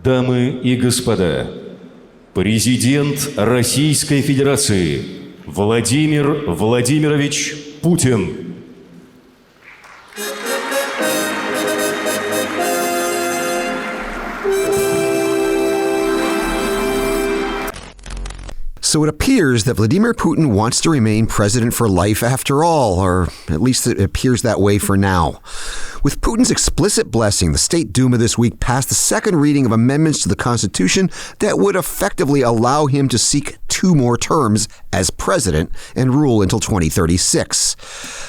Дамы и господа, президент Российской Федерации Владимир Владимирович Путин. So it appears that Vladimir Putin wants to remain president for life after all, or at least it appears that way for now. With Putin's explicit blessing, the State Duma this week passed the second reading of amendments to the Constitution that would effectively allow him to seek 2 more terms as president and rule until 2036.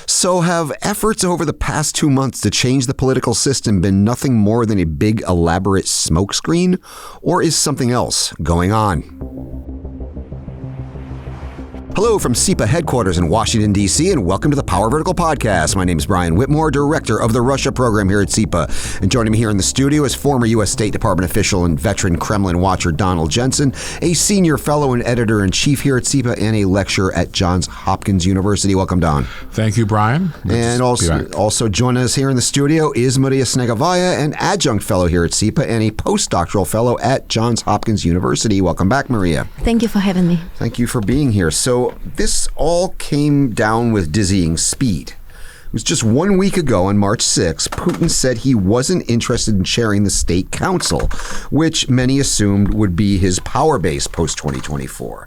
So have efforts over the past 2 months to change the political system been nothing more than a big, elaborate smokescreen, or is something else going on? Hello from SIPA headquarters in Washington, D.C., and welcome to the Power Vertical Podcast. My name is Brian Whitmore, director of the Russia program here at SIPA. And joining me here in the studio is former U.S. State Department official and veteran Kremlin watcher Donald Jensen, a senior fellow and editor-in-chief here at SIPA, and a lecturer at Johns Hopkins University. Welcome, Don. Thank you, Brian. And also joining us here in the studio is Maria Snegovaya, an adjunct fellow here at SIPA and a postdoctoral fellow at Johns Hopkins University. Welcome back, Maria. Thank you for having me. Thank you for being here. So this all came down with dizzying speed. It was just 1 week ago on March 6, Putin said he wasn't interested in chairing the State Council, which many assumed would be his power base post-2024.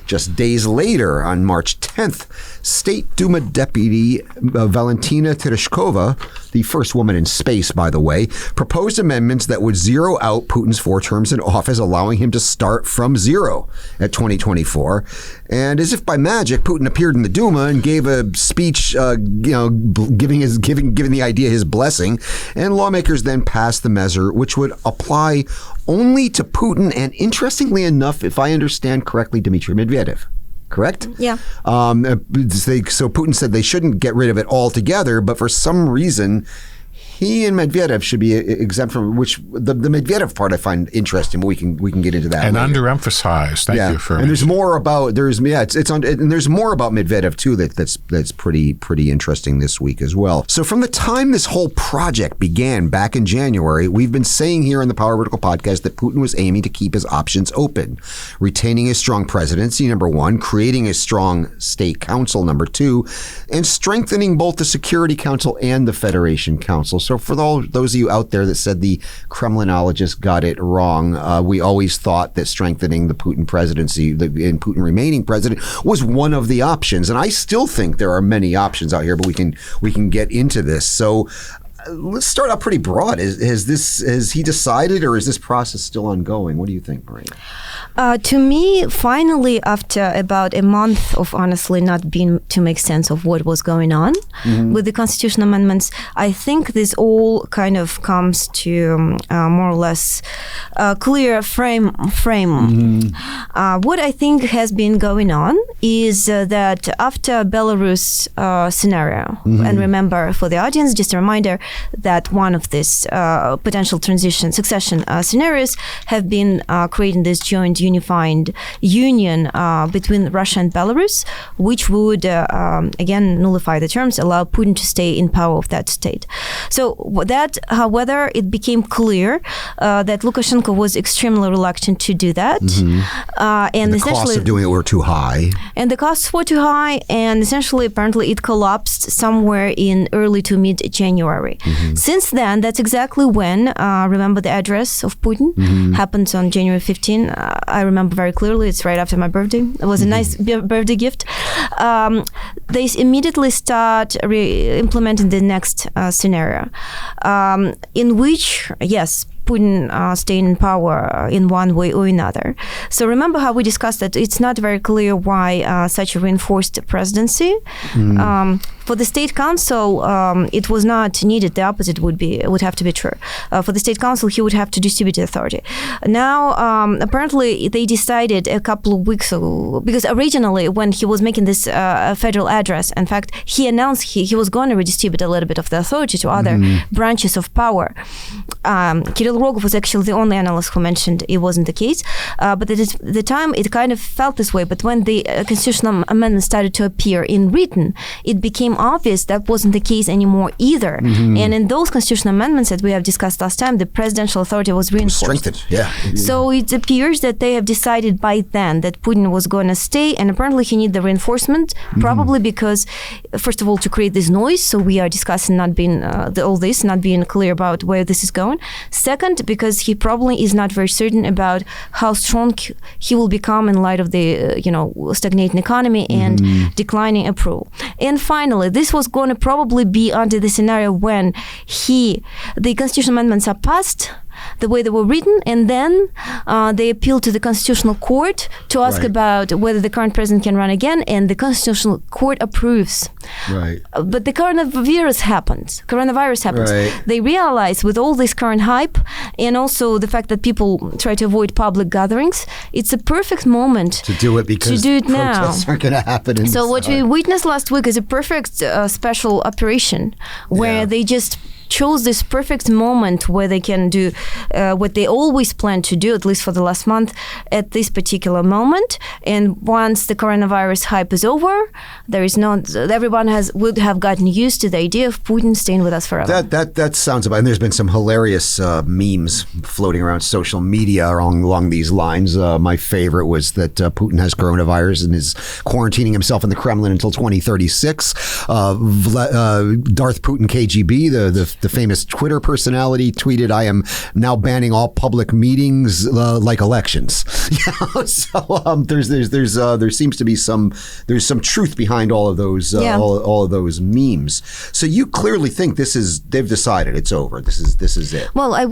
Just days later, on March 10th, State Duma Deputy Valentina Tereshkova, the first woman in space, by the way, proposed amendments that would zero out Putin's 4 terms in office, allowing him to start from zero at 2024. And as if by magic, Putin appeared in the Duma and gave a speech, giving the idea his blessing. And lawmakers then passed the measure, which would apply only to Putin and, interestingly enough, if I understand correctly, Dmitry Medvedev. Correct? Yeah. So Putin said they shouldn't get rid of it altogether, but for some reason, he and Medvedev should be exempt from which the Medvedev part I find interesting, but we can get into that. And later. Underemphasized. Thank you for. And there's more about and there's more about Medvedev too that's pretty interesting this week as well. So from the time this whole project began back in January, we've been saying here on the Power Vertical Podcast that Putin was aiming to keep his options open, retaining a strong presidency, number 1, creating a strong state council, number 2, and strengthening both the Security Council and the Federation Council. So for those of you out there that said the Kremlinologists got it wrong, we always thought that strengthening the Putin presidency and Putin remaining president was one of the options. And I still think there are many options out here, but we can get into this. So let's start out pretty broad. Has he decided, or is this process still ongoing? What do you think, Maria? To me, finally, after about a month of honestly not being to make sense of what was going on with the constitutional amendments, I think this all kind of comes to more or less clear frame. What I think has been going on is that after Belarus scenario, and remember for the audience, just a reminder that one of these potential succession scenarios have been creating this joint unified union between Russia and Belarus, which would, again, nullify the terms, allow Putin to stay in power of that state. So that, however, it became clear that Lukashenko was extremely reluctant to do that. And the costs of doing it were too high. And the costs were too high, and essentially, apparently, it collapsed somewhere in early to mid-January. Since then, that's exactly when, remember the address of Putin happened on January 15. I remember very clearly. It's right after my birthday. It was a nice birthday gift. They immediately start implementing the next scenario, in which, yes, Putin staying in power in one way or another. So remember how we discussed that it's not very clear why such a reinforced presidency. For the State Council, it was not needed. The opposite would have to be true. For the State Council, he would have to distribute the authority. Now, apparently, they decided a couple of weeks ago, because originally, when he was making this federal address, in fact, he announced he was going to redistribute a little bit of the authority to other branches of power. Kirill Rogov was actually the only analyst who mentioned it wasn't the case. But at the time, it kind of felt this way. But when the constitutional amendments started to appear in written, it became obvious that wasn't the case anymore either. And in those constitutional amendments that we have discussed last time, the presidential authority was reinforced. Strengthened, yeah. So it appears that they have decided by then that Putin was going to stay, and apparently he needed the reinforcement, probably because, first of all, to create this noise, so we are discussing not being all this, not being clear about where this is going. Second, because he probably is not very certain about how strong he will become in light of the stagnating economy and declining approval. And finally, this was going to probably be under the scenario when the constitutional amendments are passed the way they were written, and then they appeal to the Constitutional Court to ask about whether the current president can run again, and the Constitutional Court approves. Right. But the coronavirus happens. Right. They realize with all this current hype, and also the fact that people try to avoid public gatherings, it's a perfect moment to do it because protests aren't going to happen. So what we witnessed last week is a perfect special operation where they just chose this perfect moment where they can do what they always plan to do, at least for the last month, at this particular moment. And once the coronavirus hype is over, everyone would have gotten used to the idea of Putin staying with us forever. That sounds about. And there's been some hilarious memes floating around social media along these lines. My favorite was that Putin has coronavirus and is quarantining himself in the Kremlin until 2036. Darth Putin KGB, the famous Twitter personality, tweeted, "I am now banning all public meetings like elections." So there seems to be some truth behind all of those all of those memes. So you clearly think they've decided it's over. This is it. Well, I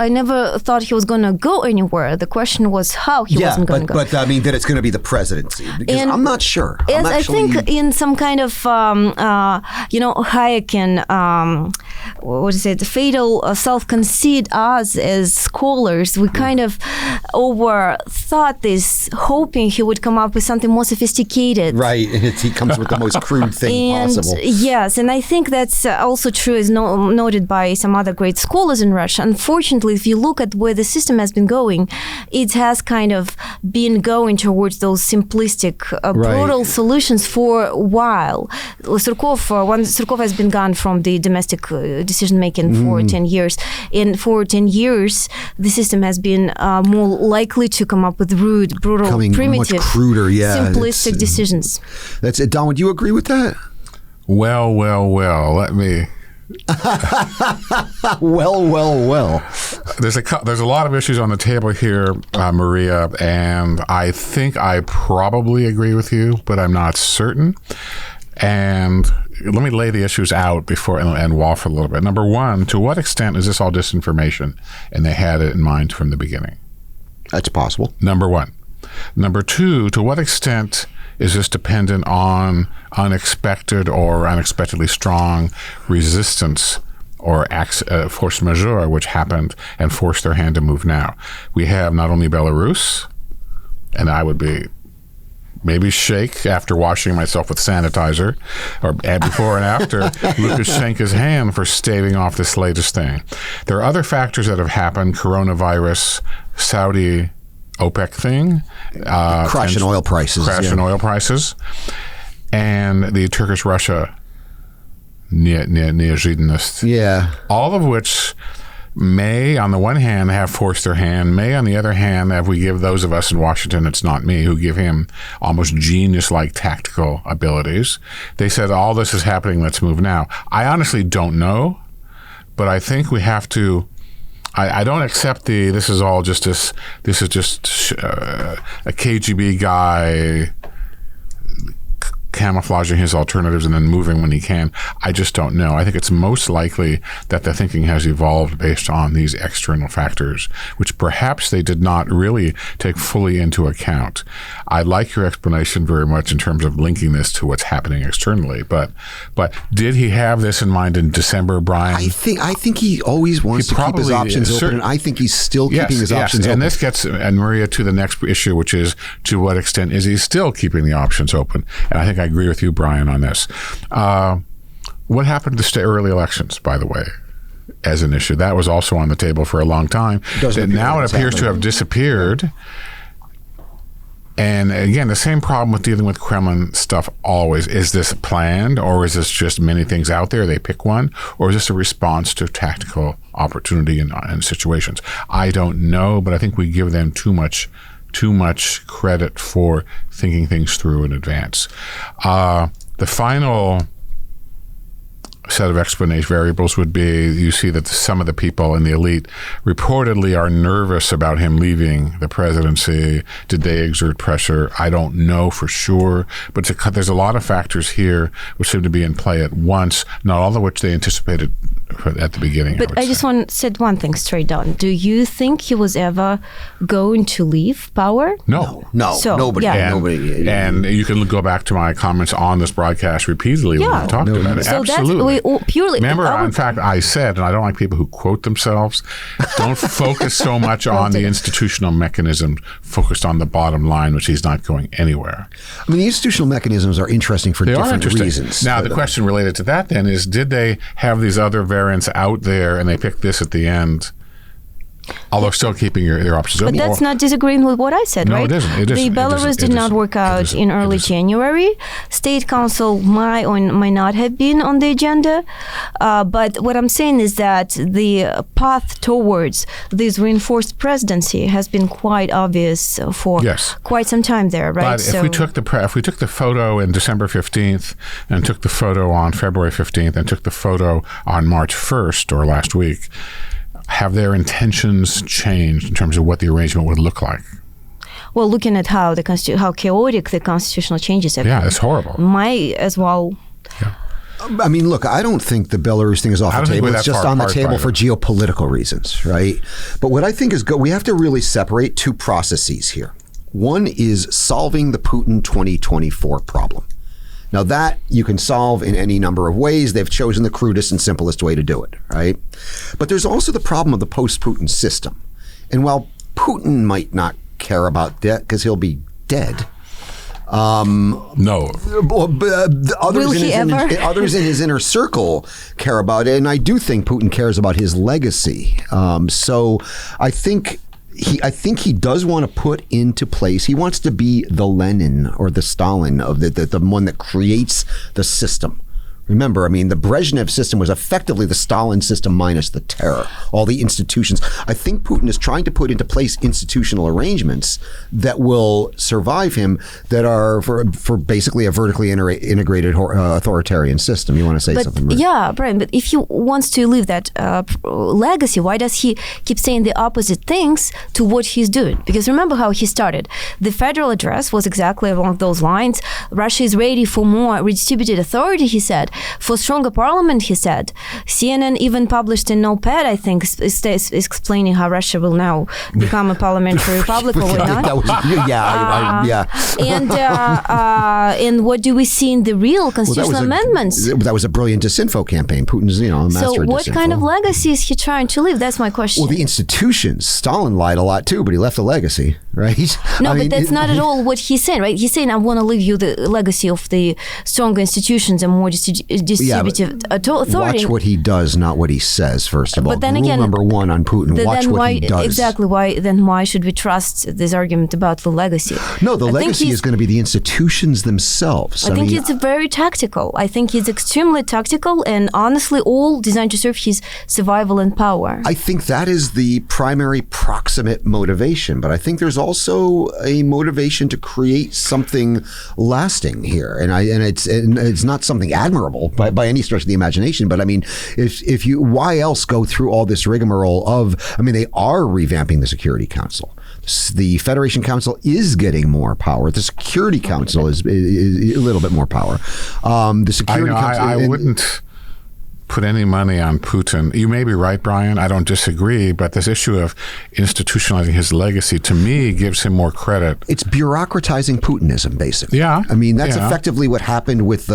never thought he was going to go anywhere. The question was how he wasn't going to go. But I mean that it's going to be the presidency, because I'm not sure. I think in some kind of Hayekian the fatal self-conceit, us as scholars, we kind of overthought this, hoping he would come up with something more sophisticated. Right, and he comes with the most crude thing possible. Yes, and I think that's also true, as noted by some other great scholars in Russia. Unfortunately, if you look at where the system has been going, it has kind of been going towards those simplistic, brutal solutions for a while. Surkov has been gone from the domestic decision-making for 10 years. And for 10 years, the system has been more likely to come up with rude, brutal, primitive, much cruder, simplistic decisions. That's it. Don, would you agree with that? Well, let me... Well. There's a lot of issues on the table here, Maria, and I think I probably agree with you, but I'm not certain. And let me lay the issues out before and waffle a little bit. Number one, to what extent is this all disinformation? And they had it in mind from the beginning. That's possible. Number one. Number two, to what extent is this dependent on unexpected or unexpectedly strong resistance or force majeure, which happened and forced their hand to move now? We have not only Belarus, and I would be maybe shake after washing myself with sanitizer, or before and after Lukashenko's hand for staving off this latest thing. There are other factors that have happened: coronavirus, Saudi OPEC thing, crash in oil prices, and the Turkish-Russia неожиданность. Yeah. All of which may, on the one hand, have forced their hand, may, on the other hand, if we give those of us in Washington, it's not me, who give him almost genius-like tactical abilities. They said, all this is happening, let's move now. I honestly don't know, but I think we have to... I don't accept this is just a KGB guy camouflaging his alternatives and then moving when he can. I just don't know. I think it's most likely that the thinking has evolved based on these external factors, which perhaps they did not really take fully into account. I like your explanation very much in terms of linking this to what's happening externally. But did he have this in mind in December, Brian? I think he always wants to keep his options open, and I think he's still keeping his options open. And this gets, and Maria, to the next issue, which is to what extent is he still keeping the options open? And I think I agree with you, Brian, on this. What happened to the early elections, by the way? as an issue. That was also on the table for a long time. Doesn't Now appear it appears to have disappeared. And again, the same problem with dealing with Kremlin stuff always. Is this planned, or is this just many things out there, they pick one? Or is this a response to tactical opportunity in situations? I don't know, but I think we give them too much credit for thinking things through in advance. The final set of explanation variables would be, you see that some of the people in the elite reportedly are nervous about him leaving the presidency. Did they exert pressure? I don't know for sure, but there's a lot of factors here which seem to be in play at once, not all of which they anticipated at the beginning. But I just want to set one thing straight down. Do you think he was ever going to leave power? No. So, nobody. yeah. Nobody. And you can go back to my comments on this broadcast repeatedly when we talked about it. So Absolutely. Purely. Remember, in fact, I said, and I don't like people who quote themselves, don't focus so much on the institutional mechanism, focused on the bottom line, which he's not going anywhere. I mean, the institutional mechanisms are interesting for different reasons. Now, the question related to that then is, did they have these other variants out there and they picked this at the end? Although still keeping their options open. But that's not disagreeing with what I said, No, right? it isn't. It isn't. The Belarus did not work out in early January. State Council might or might not have been on the agenda. But what I'm saying is that the path towards this reinforced presidency has been quite obvious for quite some time there, right? But if we took the photo in December 15th and took the photo on February 15th and took the photo on March 1st or last week, have their intentions changed in terms of what the arrangement would look like? Well, looking at how chaotic the constitutional changes have been. Yeah, it's horrible. Might as well. Yeah. I mean, look, I don't think the Belarus thing is off the table. It's just on the table for geopolitical reasons, right? But what I think is good, we have to really separate two processes here. One is solving the Putin 2024 problem. Now that you can solve in any number of ways. They've chosen the crudest and simplest way to do it, right? But there's also the problem of the post-Putin system. And while Putin might not care about that because he'll be dead. No. Others in his inner circle care about it. And I do think Putin cares about his legacy. So I think he does want to put into place, he wants to be the Lenin or the Stalin of the one that creates the system. Remember, I mean, the Brezhnev system was effectively the Stalin system minus the terror, all the institutions. I think Putin is trying to put into place institutional arrangements that will survive him, that are for basically a vertically integrated authoritarian system. You want to say something, Maria? Yeah, Brian, but if he wants to leave that legacy, why does he keep saying the opposite things to what he's doing? Because remember how he started. The federal address was exactly along those lines. Russia is ready for more redistributed authority, he said. For stronger parliament, he said. CNN even published an op-ed, I think, explaining how Russia will now become a parliamentary republic or whatnot. And what do we see in the real constitutional amendments? That was a brilliant disinfo campaign. Putin's, a master of disinfo. So what kind of legacy is he trying to leave? That's my question. Well, the institutions. Stalin lied a lot too, but he left a legacy, right? No, but that's not at all what he's saying, right? He's saying, I want to leave you the legacy of the stronger institutions and more distributive authority. Watch what he does, not what he says, first of all. But then Rule again, number one on Putin, watch what he does. Exactly. Why should we trust this argument about the legacy? No, the legacy is going to be the institutions themselves. I think it's very tactical. I think it's extremely tactical and honestly all designed to serve his survival and power. I think that is the primary proximate motivation, but I think there's also a motivation to create something lasting here. And it's not something admirable by any stretch of the imagination, but I mean, why else go through all this rigmarole they are revamping the Security Council. The Federation Council is getting more power. The Security Council is a little bit more power. The Security Council. I wouldn't put any money on Putin. You may be right, Brian. I don't disagree, but this issue of institutionalizing his legacy, to me, gives him more credit. It's bureaucratizing Putinism, basically. Yeah. I mean, that's effectively what happened with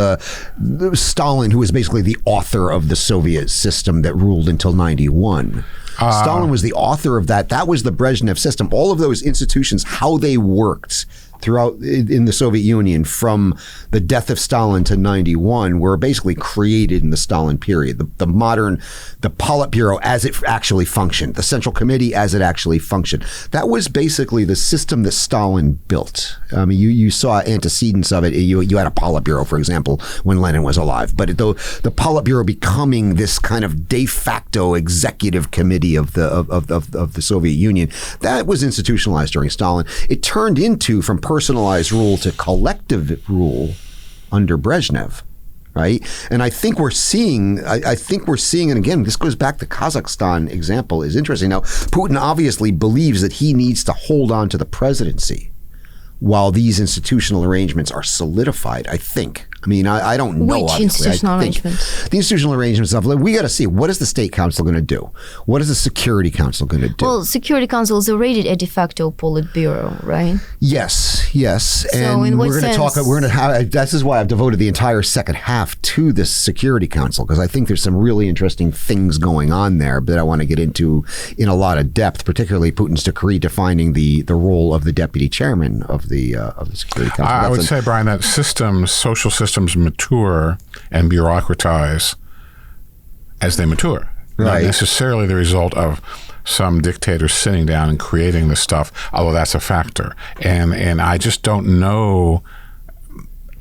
Stalin, who was basically the author of the Soviet system that ruled until 91. Stalin was the author of that. That was the Brezhnev system. All of those institutions, how they worked throughout in the Soviet Union from the death of Stalin to 91 were basically created in the Stalin period. The modern, the Politburo as it actually functioned, the Central Committee as it actually functioned. That was basically the system that Stalin built. I mean, you saw antecedents of it. You had a Politburo, for example, when Lenin was alive. But the Politburo becoming this kind of de facto executive committee of the Soviet Union, that was institutionalized during Stalin. It turned into, from personalized rule to collective rule under Brezhnev, right? And I think we're seeing, and again, this goes back to Kazakhstan example is interesting. Now, Putin obviously believes that he needs to hold on to the presidency while these institutional arrangements are solidified, I think. I mean, I don't know. Which obviously. institutional arrangements? The institutional arrangements of, we got to see, what is the State Council going to do? What is the Security Council going to do? Well, Security Council is already a de facto Politburo, right? Yes. And in what we're going to talk, sense? this is why I've devoted the entire second half to this Security Council, because I think there's some really interesting things going on there that I want to get into in a lot of depth, particularly Putin's decree defining the role of the deputy chairman of the Security Council. I would say, Brian, that social systems mature and bureaucratize as they mature. Right. Not necessarily the result of some dictator sitting down and creating this stuff, although that's a factor. And I just don't know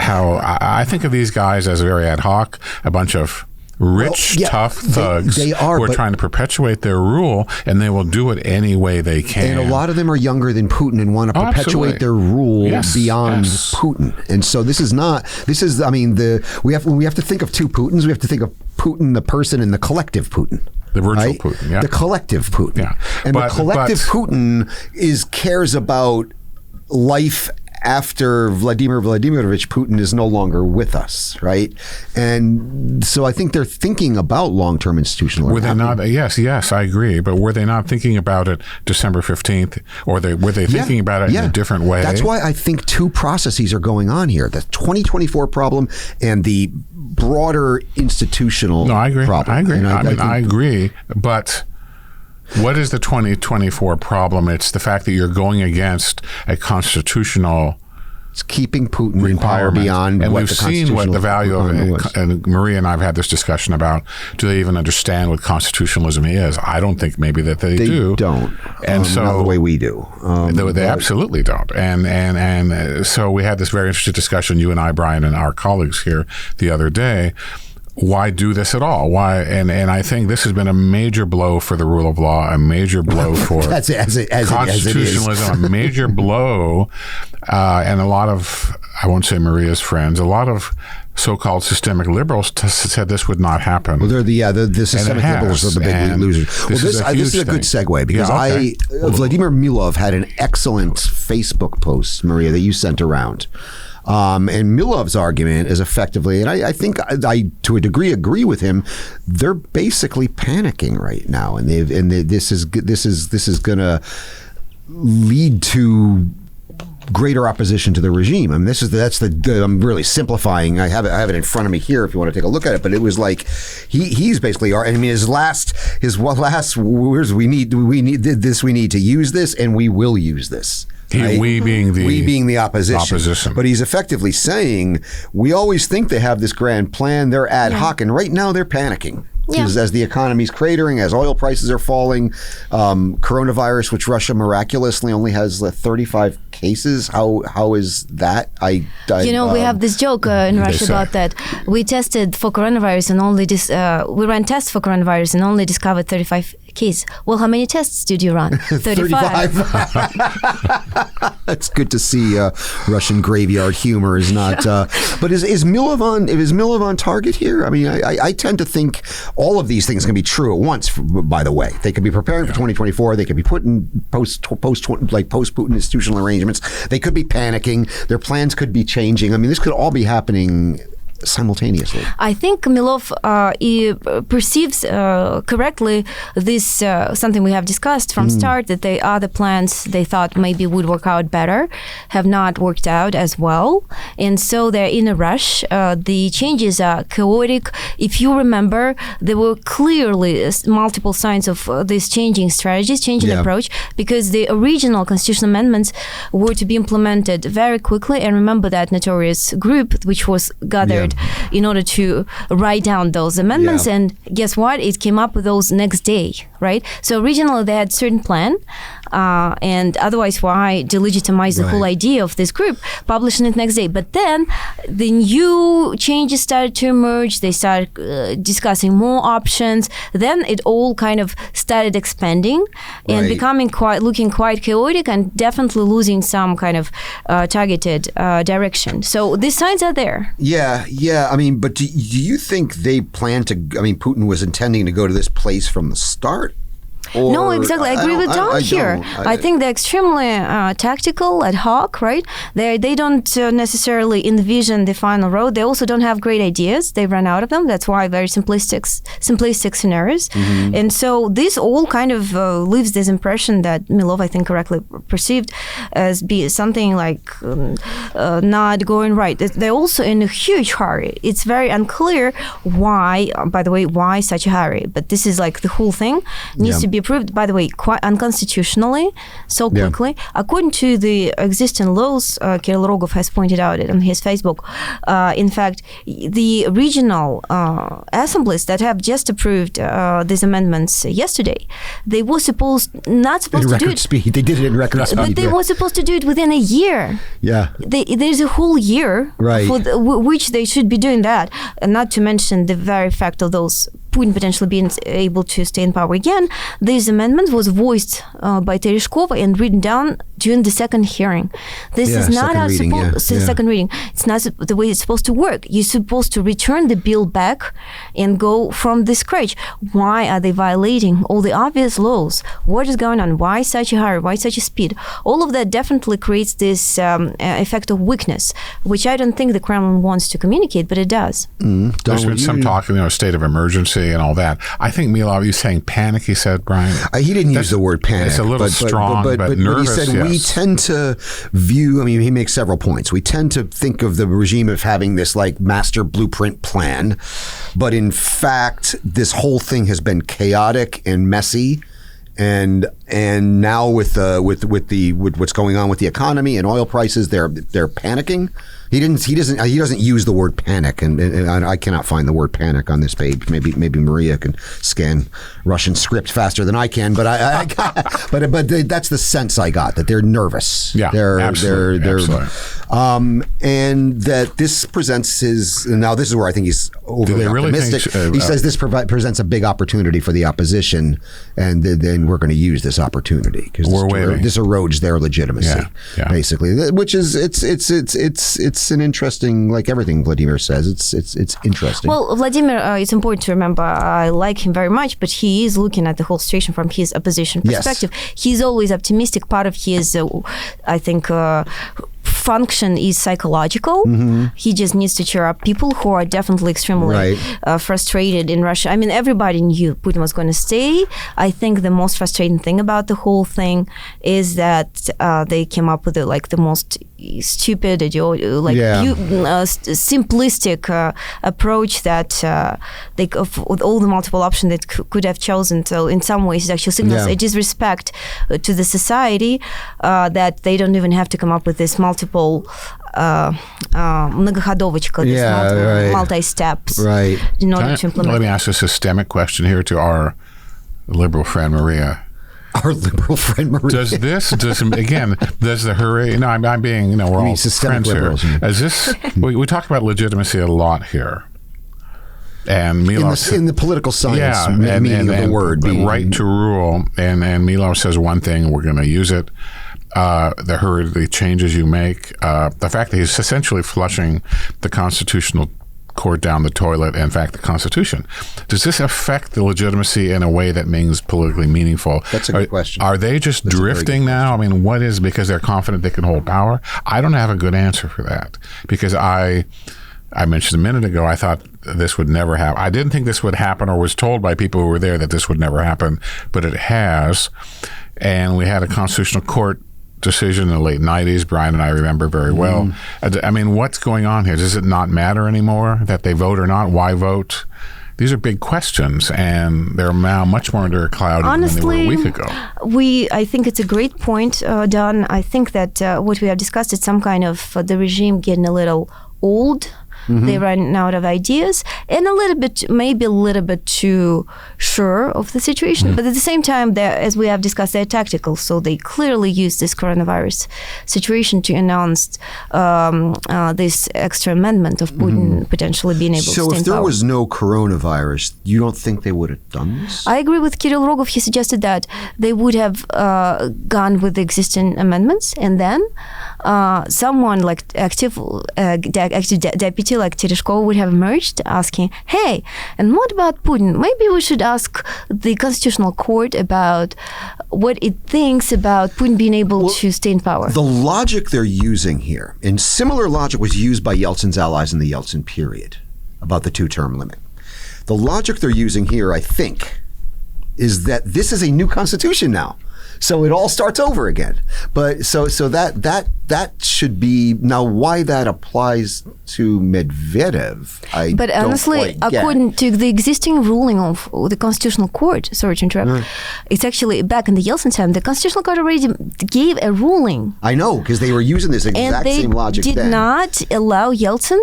how I think of these guys as very ad hoc, a bunch of rich, tough thugs they are, who are trying to perpetuate their rule, and they will do it any way they can. And a lot of them are younger than Putin and want to perpetuate their rule beyond Putin. And so we have to think of two Putins. We have to think of Putin, the person, and the collective Putin. The virtual right? Putin, yeah. The collective Putin. Yeah. And the collective Putin cares about life after Vladimir Vladimirovich Putin is no longer with us, right? And so I think they're thinking about long-term institutional. Were they not? Yes, I agree. But were they not thinking about it December 15th? Or were they thinking about it in a different way? That's why I think two processes are going on here. The 2024 problem and the broader institutional problem. I agree. I agree. But what is the 2024 problem? It's the fact that you're going against a constitutional. It's keeping Putin in power beyond and what we've the seen what the value of it was. And Maria and I have had this discussion about, do they even understand what constitutionalism is? I don't think maybe that they do. They don't. And so not the way we do. They absolutely don't. And so we had this very interesting discussion, you and I, Brian, and our colleagues here the other day. Why do this at all? Why? And I think this has been a major blow for the rule of law, a major blow for constitutionalism, a major blow, and a lot of, I won't say Maria's friends, a lot of so-called systemic liberals said this would not happen. Well, they're the systemic liberals are the big losers. Well, this is a good segue because Vladimir Milov had an excellent Facebook post, Maria, that you sent around. And Milov's argument is effectively, and I think I to a degree agree with him. They're basically panicking right now, and this is going to lead to greater opposition to the regime. I mean, I'm really simplifying. I have it in front of me here if you want to take a look at it. But it was like he's basically. I mean, his last words. We need to use this, and we will use this. Right? We being the opposition. But he's effectively saying, we always think they have this grand plan. They're ad hoc, and right now they're panicking. As the economy's cratering, as oil prices are falling, coronavirus, which Russia miraculously only has 35 cases. How is that? We have this joke in Russia about that. We tested for coronavirus and we ran tests for coronavirus and only discovered 35 cases. Well, how many tests did you run? 35. It's good to see Russian graveyard humor is not. But is Milov on target here? I mean, I tend to think all of these things can be true at once. By the way, they could be preparing for 2024. They could be put in post-Putin institutional arrangements. They could be panicking. Their plans could be changing. I mean, this could all be happening simultaneously? I think Milov he perceives correctly this something we have discussed from start, that the other plans they thought maybe would work out better have not worked out as well, and so they're in a rush. The changes are chaotic. If you remember, there were clearly multiple signs of this changing strategies, changing approach, because the original constitutional amendments were to be implemented very quickly. And remember that notorious group which was gathered in order to write down those amendments, and guess what? It came up with those next day, right? So originally they had certain plan, and otherwise why delegitimize the whole idea of this group, publishing it next day? But then the new changes started to emerge. They started discussing more options. Then it all kind of started expanding and becoming looking quite chaotic, and definitely losing some kind of targeted direction. So these signs are there. Yeah. I mean, but do you think they plan to? I mean, Putin was intending to go to this place from the start. No, exactly. I agree with John here. I think they're extremely tactical, ad hoc, right? They don't necessarily envision the final road. They also don't have great ideas. They run out of them. That's why very simplistic scenarios. And so this all kind of leaves this impression that Milov, I think, correctly perceived as something like not going right. They're also in a huge hurry. It's very unclear why, by the way, why such a hurry. But this is like the whole thing needs to be approved, by the way, quite unconstitutionally, so quickly. According to the existing laws, Kirill Rogov has pointed out it on his Facebook. In fact, the regional assemblies that have just approved these amendments yesterday, they were not supposed to do it. Speed. They did it in record speed. But they were supposed to do it within a year. Yeah. There's a whole year for which they should be doing that. And not to mention the very fact of those Putin potentially being able to stay in power again. This amendment was voiced by Tereshkova and written down during the second hearing. This is not how second reading. It's not the way it's supposed to work. You're supposed to return the bill back and go from the scratch. Why are they violating all the obvious laws? What is going on? Why such a hurry? Why such a speed? All of that definitely creates this effect of weakness, which I don't think the Kremlin wants to communicate, but it does. There's been some talk, state of emergency and all that. I think Milov, you saying panic, he said, Brian? He didn't use the word panic. It's a little strong, but nervous, he said we tend to view, he makes several points. We tend to think of the regime as having this like master blueprint plan, but in fact, this whole thing has been chaotic and messy. And now with what's going on with the economy and oil prices, they're panicking. He doesn't use the word panic, and I cannot find the word panic on this page. Maybe Maria can scan Russian script faster than I can, but but that's the sense I got, that they're nervous. Yeah, absolutely. And that this presents now this is where I think he's overly optimistic. He says this presents a big opportunity for the opposition, and then we're going to use this opportunity because this erodes their legitimacy, basically. Which is it's an interesting, like everything Vladimir says, it's interesting. Well, Vladimir, it's important to remember, I like him very much, but he is looking at the whole situation from his opposition perspective. He's always optimistic. Part of his, I think, function is psychological. He just needs to cheer up people who are definitely extremely frustrated in Russia. I mean, everybody knew Putin was going to stay. I think the most frustrating thing about the whole thing is that they came up with the most stupid, simplistic approach that with all the multiple options they could have chosen. So in some ways, it actually signals a disrespect to the society that they don't even have to come up with this multiple многоходовочка, multi-steps in order to implement. Let me ask a systemic question here to our liberal friend Maria. Our liberal friend Maria. Does the hurry? No, I'm being, we're all friends here. As this, we talk about legitimacy a lot here. And Milov in the political science meaning of the word, right to rule, and Milov says one thing, we're going to use it. The changes you make, the fact that he's essentially flushing the constitutional court down the toilet, in fact, the Constitution. Does this affect the legitimacy in a way that means politically meaningful? That's a good question. Are they just drifting now? I mean, what is, because they're confident they can hold power? I don't have a good answer for that, because I mentioned a minute ago, I thought this would never happen. I didn't think this would happen, or was told by people who were there that this would never happen, but it has. And we had a constitutional court decision in the late 90s. Brian and I remember very well. I mean, what's going on here? Does it not matter anymore that they vote or not? Why vote? These are big questions, and they're now much more under a cloud than they were a week ago. I think it's a great point, Don. I think that what we have discussed is some kind of the regime getting a little old. They run out of ideas and maybe a little bit too sure of the situation. But at the same time, as we have discussed, they're tactical. So they clearly use this coronavirus situation to announce this extra amendment of Putin potentially being able to stay in power. So if there was no coronavirus, you don't think they would have done this? I agree with Kirill Rogov. He suggested that they would have gone with the existing amendments, and then someone like active deputy like Tereshkova would have emerged asking, hey, and what about Putin? Maybe we should ask the Constitutional Court about what it thinks about Putin being able to stay in power. The logic they're using here, and similar logic was used by Yeltsin's allies in the Yeltsin period about the 2-term limit. The logic they're using here, I think, is that this is a new constitution now. So it all starts over again. But so that should be now why that applies to Medvedev. But honestly, according to the existing ruling of the Constitutional Court, sorry to interrupt, it's actually back in the Yeltsin time, the Constitutional Court already gave a ruling. I know, because they were using this exact same logic then. And they did not allow Yeltsin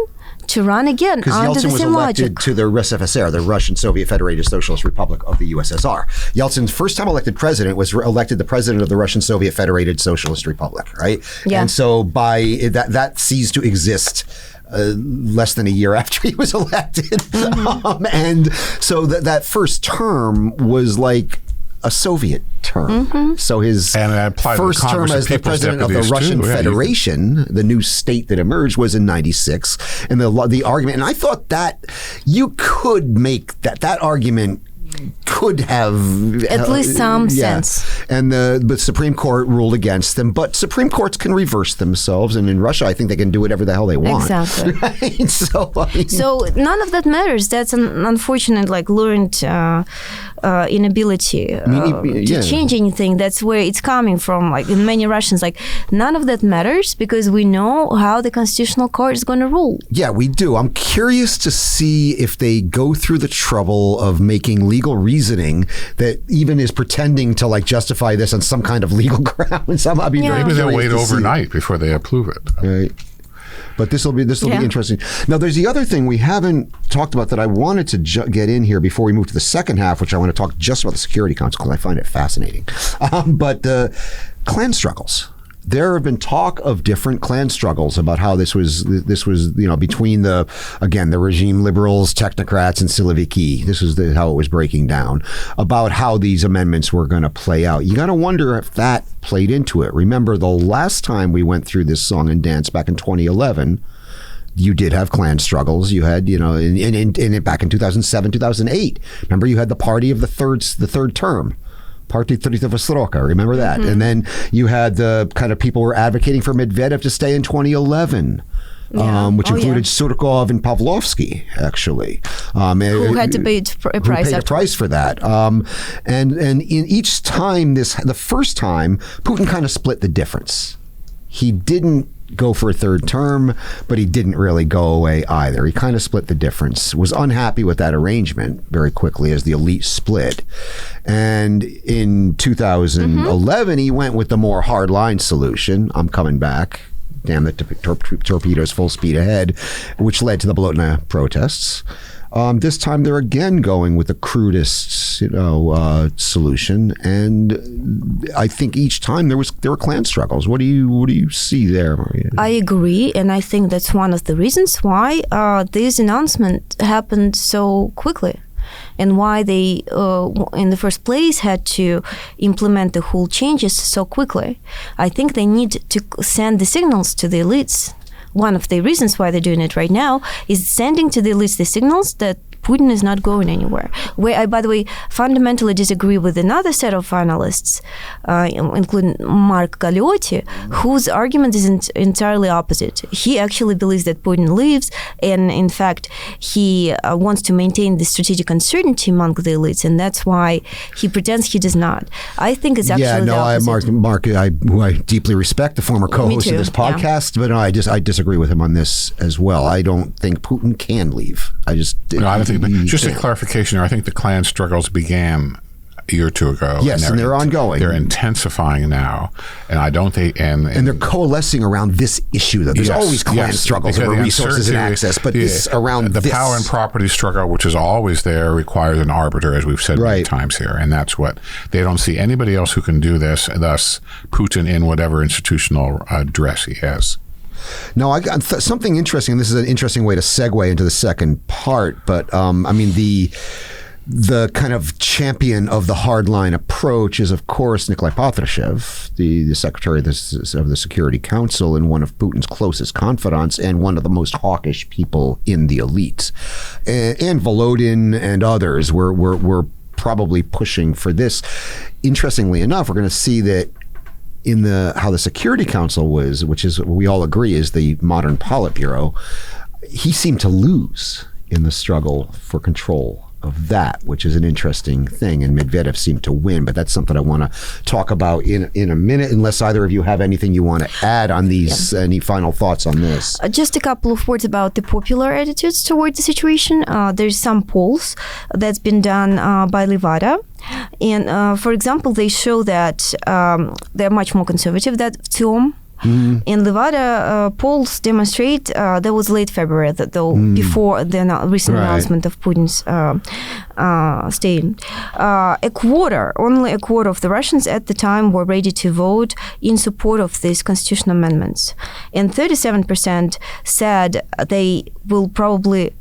to run again under Yeltsin the was same elected logic. to the RSFSR, the Russian Soviet Federated Socialist Republic of the USSR. Yeltsin's first time elected president was elected the president of the Russian Soviet Federated Socialist Republic, right? Yeah. And so by that ceased to exist less than a year after he was elected. And so that first term was like a Soviet term. So his first term as the president of the Russian Federation, the new state that emerged, was in 96. And the argument, and I thought that you could make that argument could have at least some sense. And the Supreme Court ruled against them. But Supreme Courts can reverse themselves, and in Russia, I think they can do whatever the hell they want. Exactly. Right? So none of that matters. That's an unfortunate, learned inability to change anything. That's where it's coming from. Like in many Russians, none of that matters because we know how the Constitutional Court is going to rule. Yeah, we do. I'm curious to see if they go through the trouble of making legal reasoning that even is pretending to justify this on some kind of legal ground. Maybe they'll wait overnight before they approve it. Right. But this will be interesting. Now, there's the other thing we haven't talked about that I wanted to get in here before we move to the second half, which I want to talk just about the Security Council because I find it fascinating. But clan struggles. There have been talk of different clan struggles about how this was between the regime liberals, technocrats, and Siloviki. This is how it was breaking down about how these amendments were going to play out. You got to wonder if that played into it. Remember, the last time we went through this song and dance back in 2011, you did have clan struggles. You had, back in 2007, 2008. Remember, you had the party of the third term. Party 30th Sroka, remember that? And then you had the kind of people who were advocating for Medvedev to stay in 2011. Which included Surkov and Pavlovsky, actually. Who had to pay a price. Who paid a price for that. And in each time, the first time, Putin kind of split the difference. He didn't go for a third term, but he didn't really go away either. He kind of split the difference, was unhappy with that arrangement very quickly as the elite split. And in 2011, he went with the more hardline solution. I'm coming back. Damn it, torpedoes full speed ahead, which led to the Bolotna protests. This time they're again going with the crudest, solution, and I think each time there were clan struggles. What do you see there, Maria? I agree, and I think that's one of the reasons why this announcement happened so quickly, and why they, in the first place, had to implement the whole changes so quickly. I think they need to send the signals to the elites. One of the reasons why they're doing it right now is sending to the elites the signals that Putin is not going anywhere. Where I, by the way, fundamentally disagree with another set of analysts, including Mark Galeotti, whose argument is entirely opposite. He actually believes that Putin leaves, and in fact, he wants to maintain the strategic uncertainty among the elites, and that's why he pretends he does not. I think it's actually the opposite. Mark, who I deeply respect, the former co-host of this podcast, but I disagree with him on this as well. I don't think Putin can leave. I don't think. Just a clarification here. I think the clan struggles began a year or two ago. Yes, and they're ongoing. They're intensifying now, and I don't think and they're coalescing around this issue. Though there's always clan struggles over resources and access, but this around the power and property struggle, which is always there, requires an arbiter, as we've said many times here, and that's what they don't see anybody else who can do this. And thus, Putin in whatever institutional dress he has. No, I got something interesting. This is an interesting way to segue into the second part, but I mean the kind of champion of the hardline approach is, of course, Nikolai Patrushev, the secretary of the Security Council and one of Putin's closest confidants and one of the most hawkish people in the elite. And Volodin and others were probably pushing for this. Interestingly enough, we're going to see that in how the Security Council was, which is we all agree is the modern Politburo, he seemed to lose in the struggle for control of that, which is an interesting thing, and Medvedev seemed to win. But that's something I want to talk about in a minute, unless either of you have anything you want to add on these. Any final thoughts on this? Just a couple of words about the popular attitudes toward the situation. There's some polls that's been done by Levada. And for example, they show that they're much more conservative than TIOM. In Levada, polls demonstrate that was late February, though before the recent announcement of Putin's staying. Only a quarter of the Russians at the time were ready to vote in support of these constitutional amendments, and 37% said they will probably.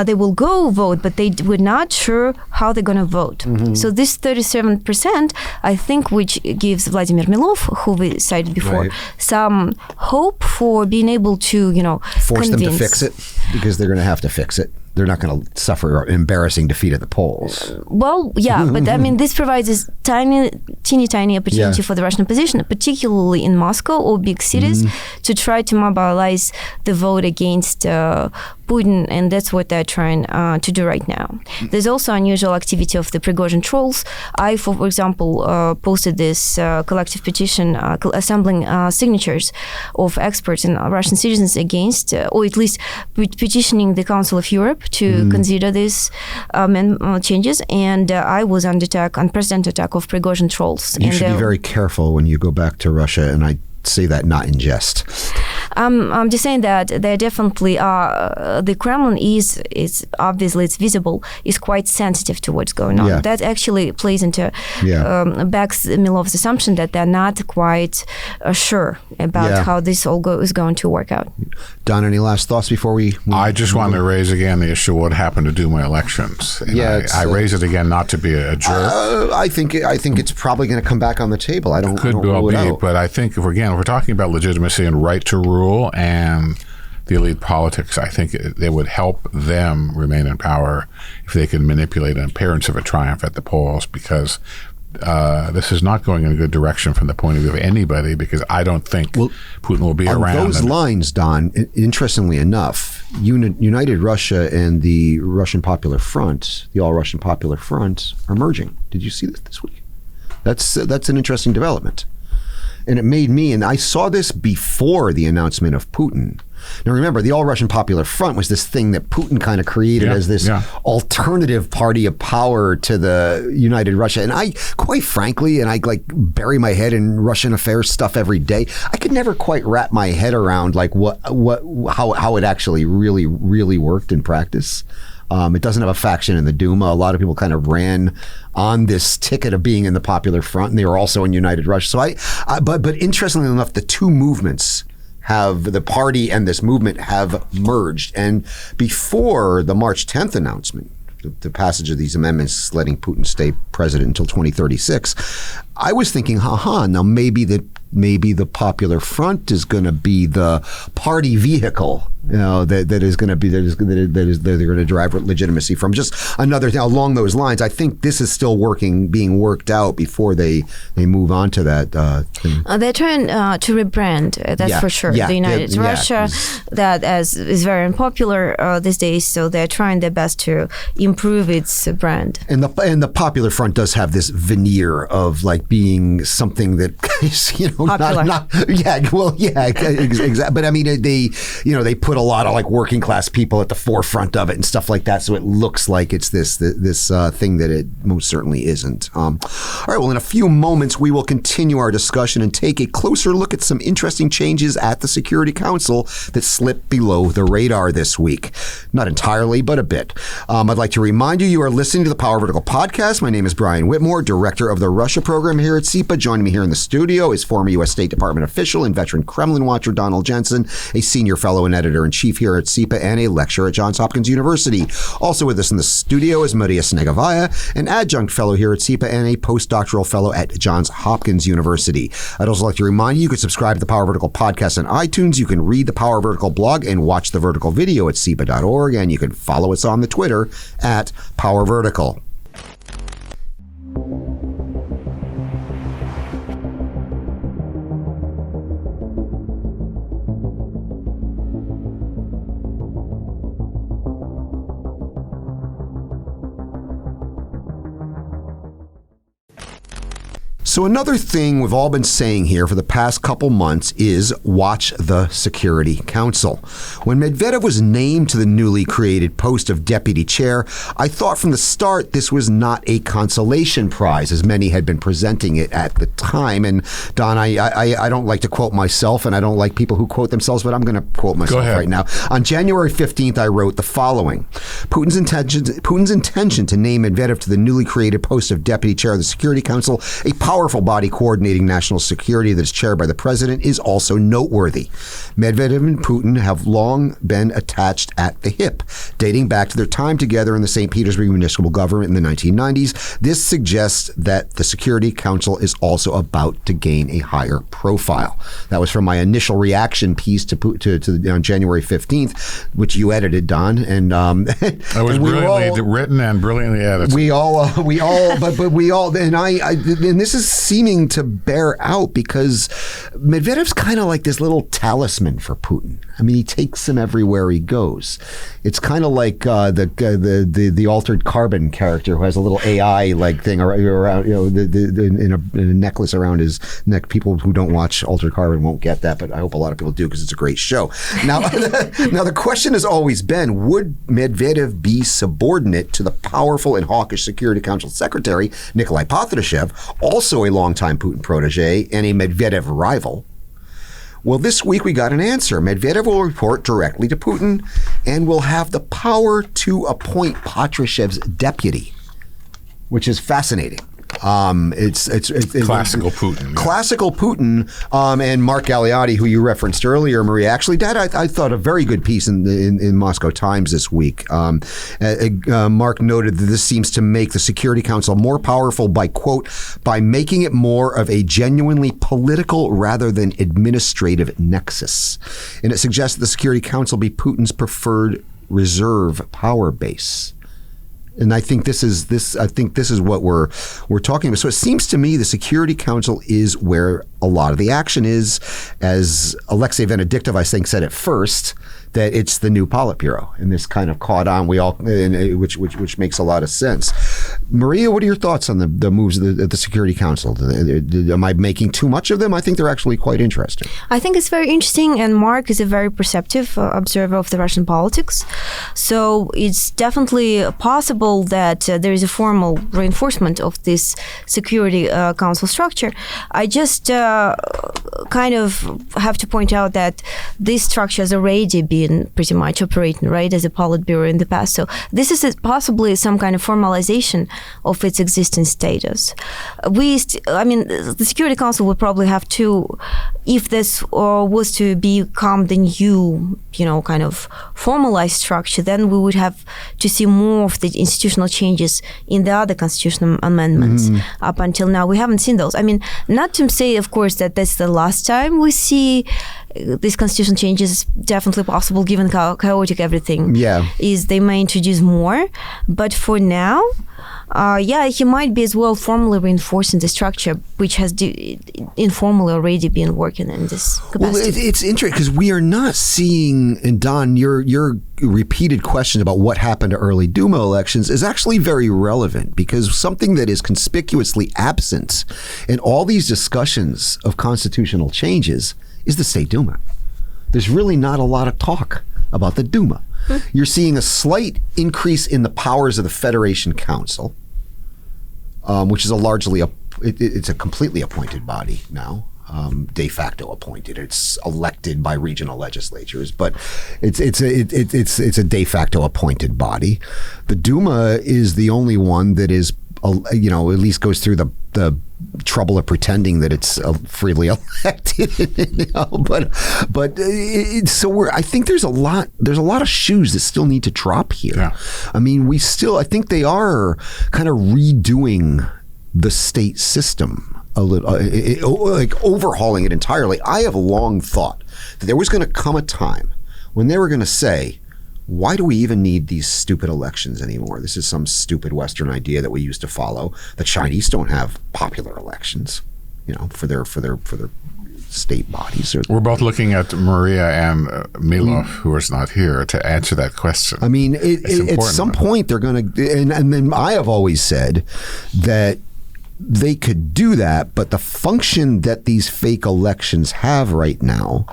They will go vote, but they were not sure how they're going to vote. So this 37%, I think, which gives Vladimir Milov, who we cited before, some hope for being able to, force them to fix it, because they're going to have to fix it. They're not going to suffer an embarrassing defeat at the polls. Well, yeah, but I mean, this provides this teeny opportunity for the Russian opposition, particularly in Moscow or big cities, to try to mobilize the vote against Putin, and that's what they're trying to do right now. There's also unusual activity of the Prigozhin trolls. I, for example, posted this collective petition assembling signatures of experts and Russian citizens against, or at least petitioning the Council of Europe to consider these changes, and I was under unprecedented attack of Prigozhin trolls. You should be very careful when you go back to Russia, and I say that not in jest. I'm just saying that there definitely are. The Kremlin is obviously, it's visible, is quite sensitive to what's going on. That actually plays into backs Milov's assumption that they're not quite sure about how this all is going to work out. Don, any last thoughts before we? I just want to raise again the issue of what happened to Duma elections. And I raise it again not to be a jerk. I think it's probably going to come back on the table. I don't rule it out. But I think if we're talking about legitimacy and right to rule and the elite politics, I think it would help them remain in power if they could manipulate an appearance of a triumph at the polls, because this is not going in a good direction from the point of view of anybody, because I don't think Putin will be around. On those lines, Don, interestingly enough, United Russia and the Russian Popular Front, the All-Russian Popular Front, are merging. Did you see this week? That's an interesting development. And it made me, and I saw this before the announcement of Putin. Now remember, the All-Russian Popular Front was this thing that Putin kind of created as this alternative party of power to the United Russia. And I, quite frankly, and I bury my head in Russian affairs stuff every day, I could never quite wrap my head around how it actually really worked in practice. It doesn't have a faction in the Duma. A lot of people kind of ran on this ticket of being in the Popular Front, and they were also in United Russia. So but interestingly enough, the two movements the party and this movement have merged. And before the March 10th announcement, the passage of these amendments letting Putin stay president until 2036, I was thinking, now maybe that maybe the Popular Front is going to be the party vehicle, that is going to be they're going to drive legitimacy from. Just another thing along those lines. I think this is still being worked out before they move on to that thing. They're trying to rebrand. That's for sure. The United Russia, that is very unpopular these days. So they're trying their best to improve its brand. And the Popular Front does have this veneer of like being something that is, popular. Exactly. But I mean, they put a lot of like working class people at the forefront of it and stuff like that, so it looks like it's this thing that it most certainly isn't. All right, well, in a few moments we will continue our discussion and take a closer look at some interesting changes at the Security Council that slipped below the radar this week. Not entirely, but a bit. I'd like to remind you are listening to the Power Vertical podcast. My name is Brian Whitmore, director of the Russia program here at SIPA. Joining me here in the studio is former U.S. State Department official and veteran Kremlin watcher Donald Jensen, a senior fellow and editor-in-chief here at SIPA and a lecturer at Johns Hopkins University. Also with us in the studio is Maria Snegovaya, an adjunct fellow here at SIPA and a postdoctoral fellow at Johns Hopkins University. I'd also like to remind you can subscribe to the Power Vertical podcast on iTunes. You can read the Power Vertical blog and watch the Vertical video at SIPA.org, and you can follow us on the Twitter at Power Vertical. So another thing we've all been saying here for the past couple months is watch the Security Council. When Medvedev was named to the newly created post of deputy chair, I thought from the start this was not a consolation prize, as many had been presenting it at the time. And Don, I don't like to quote myself, and I don't like people who quote themselves, but I'm going to quote myself right now. On January 15th, I wrote the following: Putin's intention to name Medvedev to the newly created post of deputy chair of the Security Council, a powerful body coordinating national security that is chaired by the president, is also noteworthy. Medvedev and Putin have long been attached at the hip, dating back to their time together in the St. Petersburg municipal government in the 1990s. This suggests that the Security Council is also about to gain a higher profile. That was from my initial reaction piece to on January 15th, which you edited, Don, and it was brilliantly written and brilliantly edited. And this is seeming to bear out because Medvedev's kind of like this little talisman for Putin. I mean, he takes him everywhere he goes. It's kind of like the Altered Carbon character who has a little AI like thing around, in a necklace around his neck. People who don't watch Altered Carbon won't get that, but I hope a lot of people do because it's a great show. Now, now the question has always been: would Medvedev be subordinate to the powerful and hawkish Security Council Secretary Nikolai Patrushev, also a longtime Putin protege and a Medvedev rival? Well, this week we got an answer. Medvedev will report directly to Putin and will have the power to appoint Patrushev's deputy, which is fascinating. It's classical Putin. Classical Putin, and Mark Galeotti, who you referenced earlier, Maria, actually did, I thought, a very good piece in Moscow Times this week. Mark noted that this seems to make the Security Council more powerful by, quote, by making it more of a genuinely political rather than administrative nexus. And it suggests that the Security Council be Putin's preferred reserve power base. And I think this is what we're talking about. So it seems to me the Security Council is where a lot of the action is. As Alexei Venediktov, I think, said it first, that it's the new Politburo, and this kind of caught on. Which makes a lot of sense. Maria, what are your thoughts on the moves of the Security Council? Am I making too much of them? I think they're actually quite interesting. I think it's very interesting, and Mark is a very perceptive observer of the Russian politics. So it's definitely possible that there is a formal reinforcement of this Security Council structure. I just kind of have to point out that this structure has already been pretty much operating, right, as a Politburo in the past. So this is possibly some kind of formalization of its existing status. The Security Council would probably have two if this was to become the new, kind of formalized structure, then we would have to see more of the institutional changes in the other constitutional amendments. Up until now, we haven't seen those. I mean, not to say, of course, that that's the last time we see these constitutional changes. Definitely possible, given how chaotic everything is. They may introduce more, but for now, he might be as well formally reinforcing the structure, which has informally already been working in this capacity. Well, it's interesting because we are not seeing, and Don, your repeated question about what happened to early Duma elections is actually very relevant, because something that is conspicuously absent in all these discussions of constitutional changes is the State Duma. There's really not a lot of talk about the Duma. You're seeing a slight increase in the powers of the Federation Council, which is it's a completely appointed body now, de facto appointed. It's elected by regional legislatures, but it's a de facto appointed body. The Duma is the only one that is, at least goes through the trouble of pretending that it's freely elected, I think there's a lot of shoes that still need to drop here. Yeah. I mean, I think they are kind of redoing the state system a little, like overhauling it entirely. I have long thought that there was going to come a time when they were going to say, why do we even need these stupid elections anymore? This is some stupid Western idea that we used to follow. The Chinese don't have popular elections, for their state bodies. We're both looking at Maria and Milov, who is not here, to answer that question. I mean, at some point they're going to, and then I have always said that they could do that, but the function that these fake elections have right now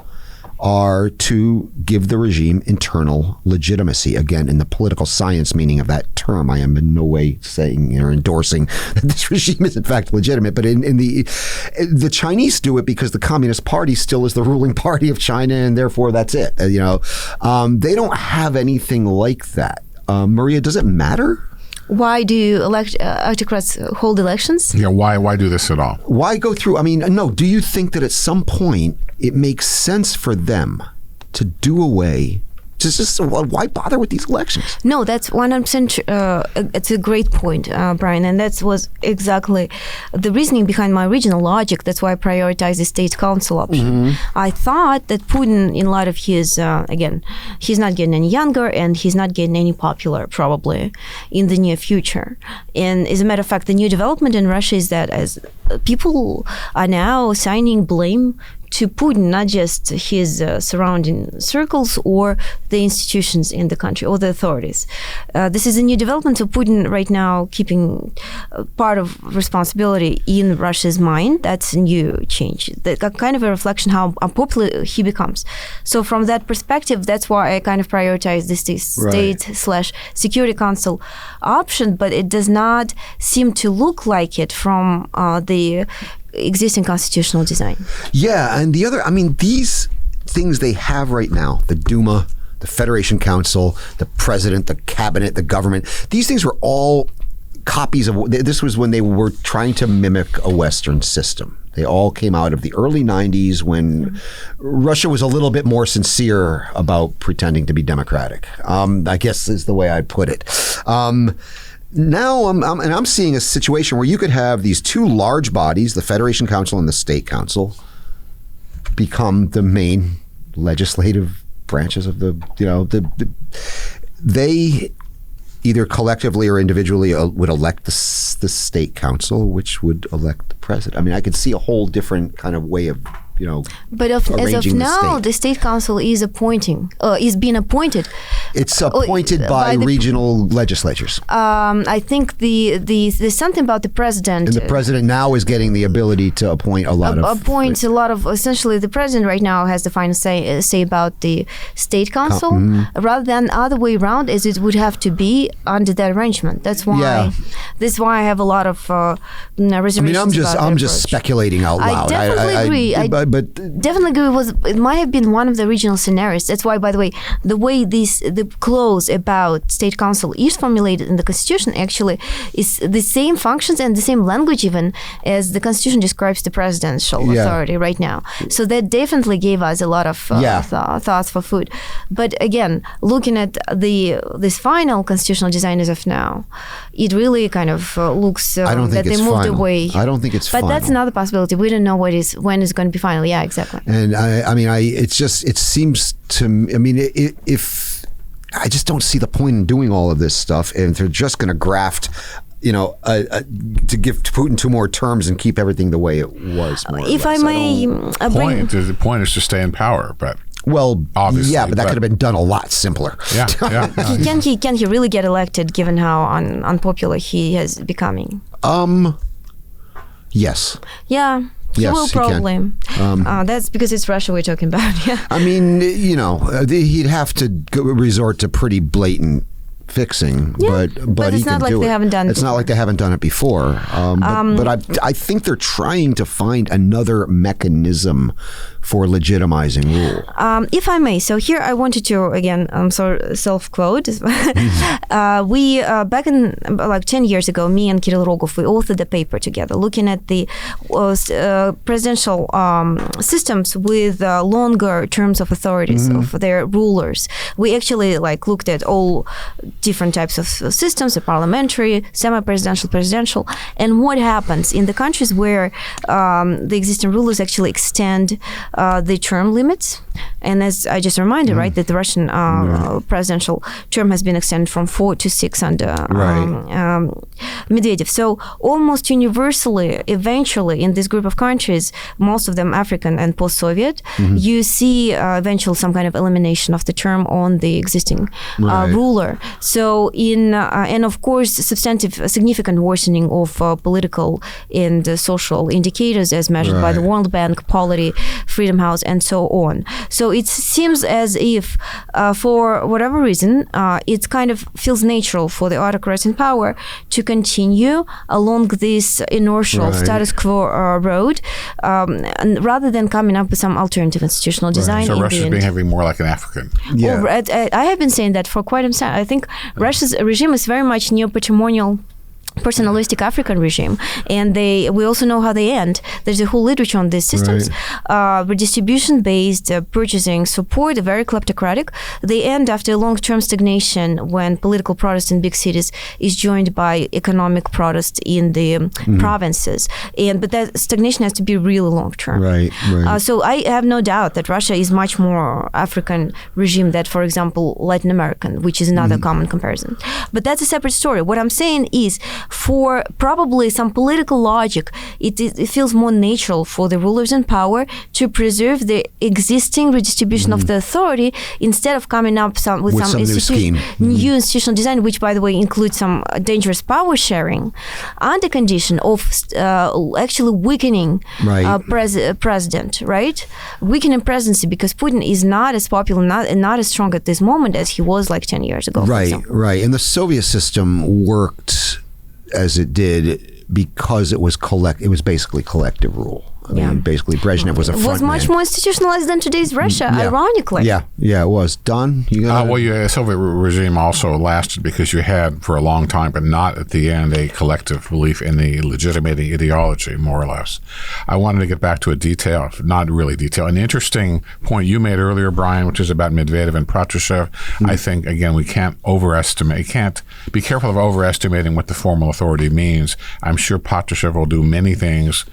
are to give the regime internal legitimacy. Again, in the political science meaning of that term, I am in no way saying or endorsing that this regime is in fact legitimate, but in the Chinese do it because the Communist Party still is the ruling party of China, and therefore that's it. They don't have anything like that. Maria, does it matter? Why do autocrats hold elections? Yeah, why do this at all? Why go through? I mean, no, do you think that at some point it makes sense for them to do away? Why bother with these elections? No, that's 100%. It's a great point, Brian, and that was exactly the reasoning behind my original logic. That's why I prioritized the state council option. I thought that Putin, in light of his, again, he's not getting any younger and he's not getting any popular probably in the near future. And as a matter of fact, the new development in Russia is that as people are now assigning blame to Putin, not just his surrounding circles or the institutions in the country or the authorities. This is a new development. So Putin right now keeping part of responsibility in Russia's mind. That's a new change. That kind of a reflection how unpopular he becomes. So from that perspective, that's why I kind of prioritize this state/security council option, but it does not seem to look like it from the existing constitutional design. Yeah, and these things they have right now, the Duma, the Federation Council, the president, the cabinet, the government, these things were all copies of, this was when they were trying to mimic a Western system. They all came out of the early 90s when Russia was a little bit more sincere about pretending to be democratic, I guess is the way I'd put it. Now I'm seeing a situation where you could have these two large bodies, the Federation Council and the State Council, become the main legislative branches of they either collectively or individually would elect the State Council, which would elect the president. I mean, I could see a whole different kind of way of but as of now, the State Council is being appointed. It's appointed by regional legislatures. I think there's something about the president. And the president now is getting the ability to appoint essentially the president right now has the final say about the State Council, rather than other way around, as it would have to be under that arrangement. That's why I have a lot of reservations. I mean, I'm just speculating out loud. I definitely agree. Definitely agree. It might have been one of the original scenarios. That's why, by the way, the the clause about state council is formulated in the constitution actually is the same functions and the same language even as the constitution describes the presidential authority right now. So that definitely gave us a lot of thoughts for food. But again, looking at this final constitutional design as of now, it really kind of looks I don't think that it's they moved final. away. I don't think it's but final. that's another possibility. We don't know when it's going to be final. Yeah, exactly. And it seems to me, I mean, if I just don't see the point in doing all of this stuff, and if they're just going to graft, to give Putin 2 more terms and keep everything the way it was. If I may, The point is to stay in power, but. Well, obviously, yeah, but that could have been done a lot simpler. Yeah. Can he really get elected given how unpopular he is becoming? Yes. Yeah. He Yes, will he can. probably. That's because it's Russia we're talking about. Yeah. I mean, he'd have to resort to pretty blatant fixing, but it's he not can like do they it. haven't done it It's not before. like they haven't done it before. But I think they're trying to find another mechanism for legitimizing rule. If I may, so here I wanted to again, self-quote. We back in like 10 years ago, me and Kirill Rogov, we authored a paper together looking at the presidential systems with longer terms of authorities of their rulers. We actually looked at all different types of systems, parliamentary, semi-presidential, presidential, and what happens in the countries where the existing rulers actually extend the term limits. And as I just reminded, right, that the Russian presidential term has been extended from 4 to 6 under Medvedev. So almost universally, eventually, in this group of countries, most of them African and post-Soviet, you see eventually some kind of elimination of the term on the existing ruler. So and of course, significant worsening of political and social indicators as measured by the World Bank, Polity, Freedom House, and so on. So it seems as if, for whatever reason, it kind of feels natural for the autocrats in power to continue along this inertial status quo road, and rather than coming up with some alternative institutional design. So Russia's behaving more like an African. Yeah. I have been saying that for quite some time. I think Russia's regime is very much neo-patrimonial, personalistic African regime, and we also know how they end. There's a whole literature on these systems, redistribution-based purchasing support, very kleptocratic. They end after a long-term stagnation when political protest in big cities is joined by economic protest in the provinces, but that stagnation has to be really long-term. Right. So I have no doubt that Russia is much more African regime than, for example, Latin American, which is another common comparison. But that's a separate story. What I'm saying is, for probably some political logic, it feels more natural for the rulers in power to preserve the existing redistribution of the authority instead of coming up with some new scheme. New institutional design, which, by the way, includes some dangerous power sharing, under condition of actually weakening president, right? Weakening presidency, because Putin is not as popular, not as strong at this moment as he was like 10 years ago. Right. And the Soviet system worked as it did because it was basically collective rule. I mean, basically, Brezhnev was a front It was much more institutionalized than today's Russia, ironically. Yeah, it was. Don, you got the Soviet regime also lasted because you had, for a long time, but not at the end, a collective belief in the legitimating ideology, more or less. I wanted to get back to an interesting point you made earlier, Brian, which is about Medvedev and Patrushev. I think, again, we can't be careful of overestimating what the formal authority means. I'm sure Patrushev will do many things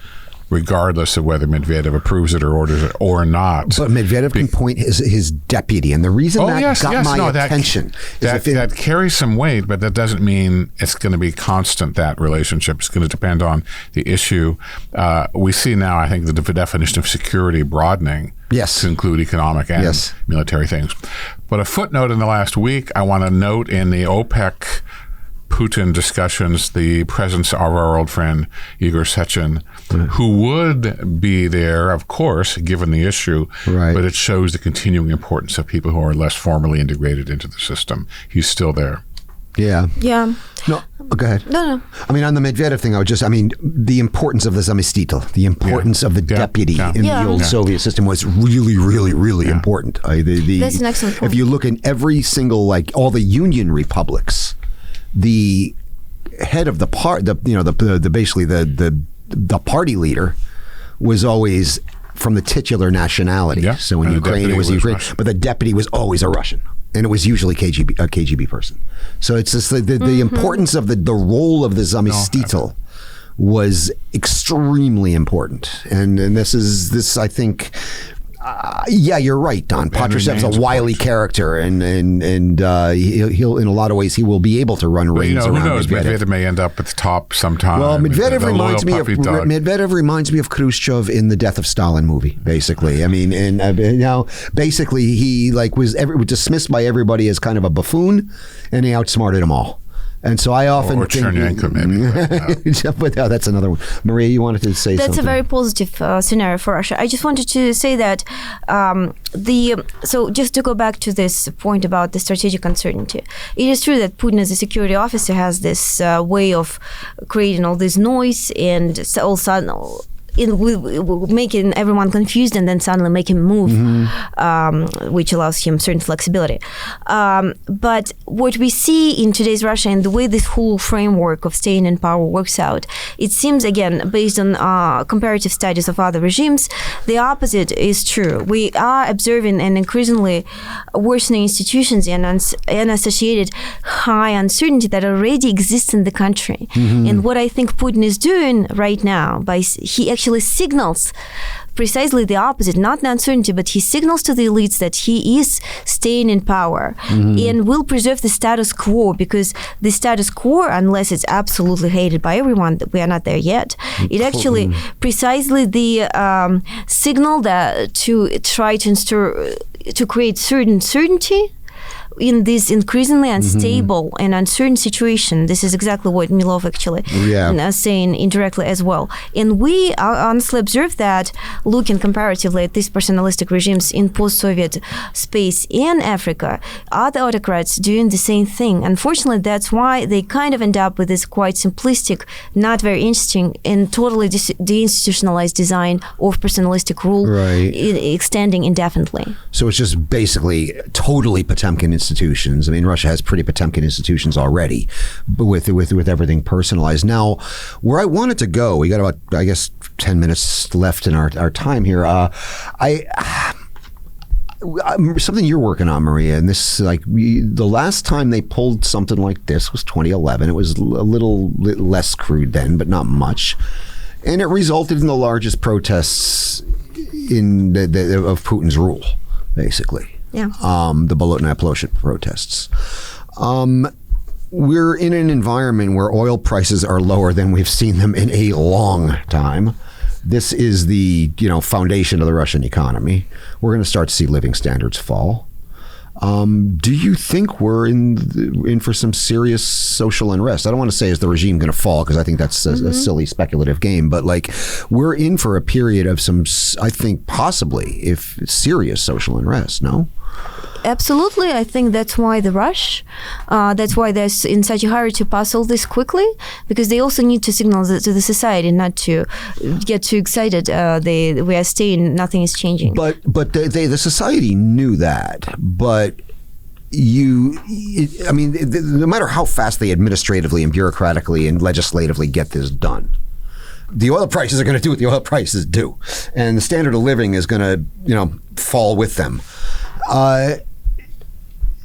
regardless of whether Medvedev approves it or orders it or not. But Medvedev can point his deputy, and the reason got my attention is that carries some weight, but that doesn't mean it's going to be constant, that relationship. It's going to depend on the issue. We see now, I think, the definition of security broadening to include economic and military things. But a footnote in the last week, I want to note in the OPEC Putin discussions, the presence of our old friend Igor Sechin, who would be there, of course, given the issue, but it shows the continuing importance of people who are less formally integrated into the system. He's still there. Yeah. Yeah. No, Go ahead. No. I mean, on the Medvedev thing, the importance of the zamestitel, the importance of the deputy in the old Soviet system was really, really, really important. That's an excellent point. If you look in every single, all the Union republics, the head of the basically the party leader was always from the titular nationality. Yeah. So in Ukraine, it was Ukraine, but the deputy was always a Russian. And it was usually a KGB person. So it's just the importance of the role of the zamestitel was extremely important. And this I think, you're right, Don. Patrusev's a wily character, and he'll in a lot of ways he will be able to run reins around. Who knows? Medvedev May end up at the top sometime. Well, Medvedev reminds me of Khrushchev in the Death of Stalin movie. Basically, I mean, and now basically he was dismissed by everybody as kind of a buffoon, and he outsmarted them all. And so I often or think, Chernenko, maybe. but that's another one. Maria, you wanted to say something? That's a very positive scenario for Russia. I just wanted to say that so just to go back to this point about the strategic uncertainty, it is true that Putin as a security officer has this way of creating all this noise and all of a sudden making everyone confused and then suddenly make him move, which allows him certain flexibility. But what we see in today's Russia and the way this whole framework of staying in power works out, it seems, again, based on comparative studies of other regimes, the opposite is true. We are observing an increasingly worsening institutions and associated high uncertainty that already exists in the country. And what I think Putin is doing right now, he actually signals precisely the opposite, not the uncertainty, but he signals to the elites that he is staying in power and will preserve the status quo, because the status quo, unless it's absolutely hated by everyone, we are not there yet. It actually precisely the signal that to try to create certain certainty in this increasingly unstable and uncertain situation. This is exactly what Milov actually saying indirectly as well. And we honestly observe that, looking comparatively at these personalistic regimes in post-Soviet space and Africa, are the autocrats doing the same thing. Unfortunately, that's why they kind of end up with this quite simplistic, not very interesting, and totally deinstitutionalized design of personalistic rule extending indefinitely. So it's just basically totally Potemkin institutions. I mean, Russia has pretty Potemkin institutions already, but with everything personalized. Now, where I wanted to go, we got about, I guess, 10 minutes left in our time here. Something you're working on, Maria, and this, the last time they pulled something like this was 2011. It was a little less crude then, but not much. And it resulted in the largest protests of Putin's rule, basically. Yeah. The Bolotnaya protests. We're in an environment where oil prices are lower than we've seen them in a long time. This is the foundation of the Russian economy. We're going to start to see living standards fall. Do you think we're in for some serious social unrest? I don't want to say is the regime going to fall, because I think that's a silly speculative game, but we're in for a period of some, I think, possibly, if serious social unrest, no? Absolutely. I think that's why the rush. That's why they're in such a hurry to pass all this quickly, because they also need to signal to the society not to get too excited. We are staying, nothing is changing. But the society knew that. But no matter how fast they administratively and bureaucratically and legislatively get this done, the oil prices are going to do what the oil prices do, and the standard of living is going to fall with them.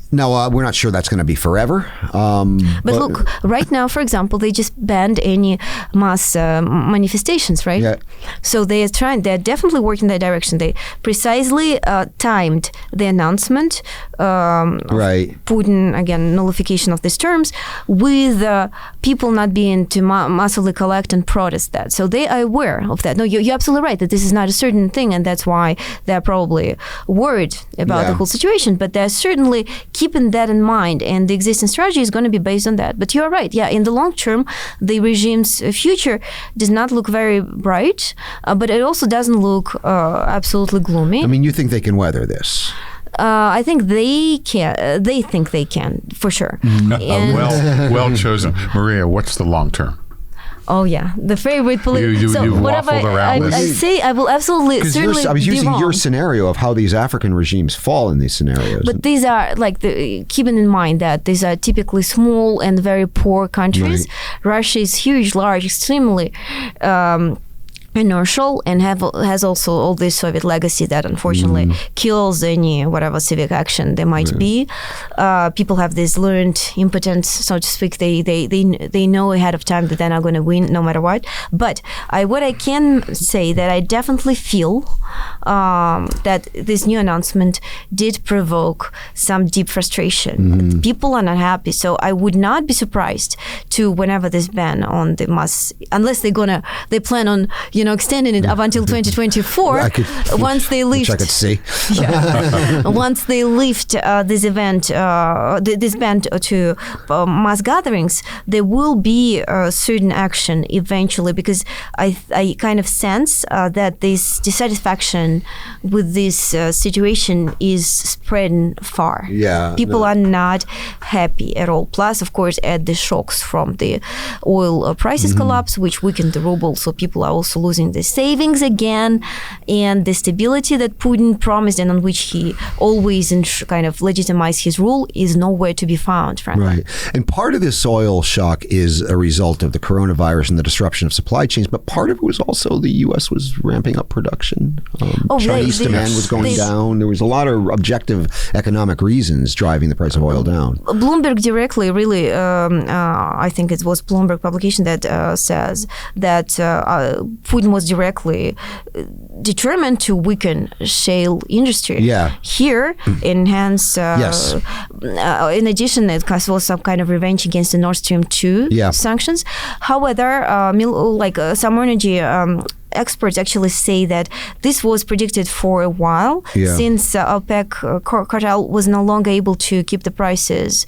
Now, we're not sure that's going to be forever. But look, right now, for example, they just banned any mass manifestations, right? Yeah. So they're definitely working in that direction. They precisely timed the announcement, Putin, again, nullification of these terms, with people not being to massively collect and protest that. So they are aware of that. No, you're absolutely right that this is not a certain thing, and that's why they're probably worried about the whole situation. But they're certainly keeping that in mind, and the existing strategy is going to be based on that. But you're right, in the long term, the regime's future does not look very bright, but it also doesn't look absolutely gloomy. I mean, you think they can weather this? I think they can. They think they can for sure. And- Well chosen. Maria, what's the long term? Oh yeah, the favorite political. You waffled around I this. say I will absolutely certainly I was be using wrong. your scenario of how these African regimes fall in these scenarios. But these are like keeping in mind that these are typically small and very poor countries. Russia is huge, large, extremely inertial, and has also all this Soviet legacy that unfortunately kills any whatever civic action there might be. People have this learned impotence, so to speak. They know ahead of time that they're not going to win no matter what. But what I can say that I definitely feel that this new announcement did provoke some deep frustration. People are not happy, so I would not be surprised to whenever this ban on the mass, unless they plan on extending it up until 2024. Once they lift, which I could see. Once they lift this ban to mass gatherings, there will be certain action eventually, because I kind of sense that this dissatisfaction with this situation is spreading far. People are not happy at all. Plus, of course, add the shocks from the oil prices collapse, which weakened the ruble, so people are also losing the savings again, and the stability that Putin promised and on which he always kind of legitimized his rule is nowhere to be found, frankly. Right. And part of this oil shock is a result of the coronavirus and the disruption of supply chains, but part of it was also the U.S. was ramping up production. Chinese demand was going down. There was a lot of objective economic reasons driving the price of oil down. Bloomberg directly, really, I think it was Bloomberg publication that says that Putin was directly determined to weaken shale industry. Here, enhance. In addition, it was some kind of revenge against the Nord Stream 2 sanctions. However, some energy experts actually say that this was predicted for a while, since OPEC cartel was no longer able to keep the prices,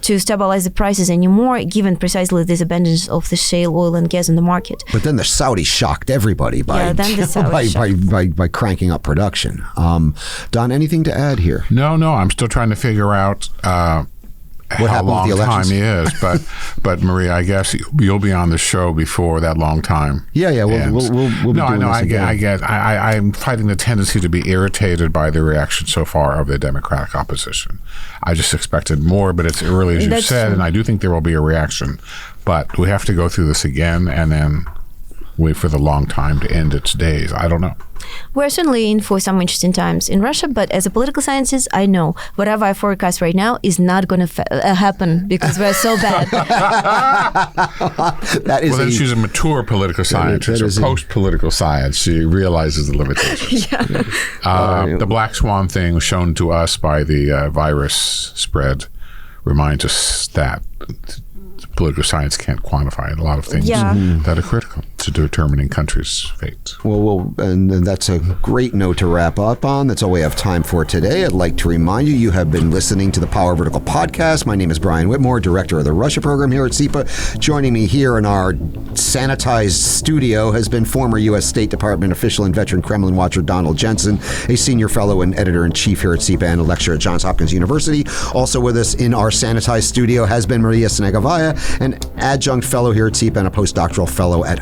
to stabilize the prices anymore, given precisely this abundance of the shale oil and gas in the market. But then the Saudis shocked everybody by by cranking up production. Don, anything to add here? No, I'm still trying to figure out how long time is, but Maria, I guess you'll be on the show before that long time. We'll be doing this again. I'm fighting the tendency to be irritated by the reaction so far of the Democratic opposition. I just expected more, but it's early, as you said, and I do think there will be a reaction. But we have to go through this again and then wait for the long time to end its days. I don't know. We're certainly in for some interesting times in Russia, but as a political scientist, I know whatever I forecast right now is not going to happen because we're so bad. Then she's a mature political scientist or post-political science. She realizes the limitations. The black swan thing shown to us by the virus spread reminds us that political science can't quantify a lot of things that are critical to determining countries' fate. Well, and that's a great note to wrap up on. That's all we have time for today. I'd like to remind you have been listening to the Power Vertical podcast. My name is Brian Whitmore, director of the Russia program here at SIPA. Joining me here in our sanitized studio has been former U.S. State Department official and veteran Kremlin watcher Donald Jensen, a senior fellow and editor-in-chief here at SIPA and a lecturer at Johns Hopkins University. Also with us in our sanitized studio has been Maria Snegovaya, an adjunct fellow here at SIPA and a postdoctoral fellow at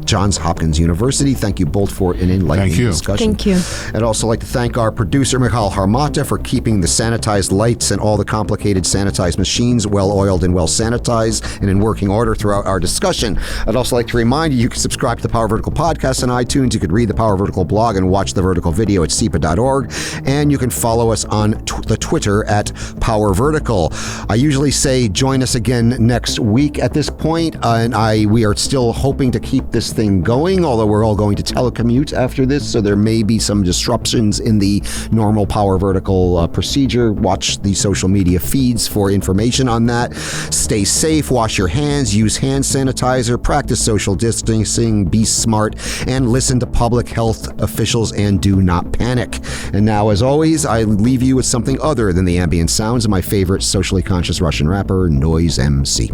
Johns Hopkins University. Thank you both for an enlightening discussion. Thank you. I'd also like to thank our producer, Michal Harmata, for keeping the sanitized lights and all the complicated sanitized machines well-oiled and well-sanitized and in working order throughout our discussion. I'd also like to remind you can subscribe to the Power Vertical podcast on iTunes. You could read the Power Vertical blog and watch the Vertical video at sipa.org. And you can follow us on the Twitter at Power Vertical. I usually say join us again next week at this point, and we are still hoping to keep this thing going, although we're all going to telecommute after this, so there may be some disruptions in the normal Power Vertical procedure. Watch the social media feeds for information on that. Stay safe, wash your hands, use hand sanitizer, practice social distancing, be smart, and listen to public health officials and do not panic. And now, as always, I leave you with something other than the ambient sounds of my favorite socially conscious Russian rapper, Noise MC.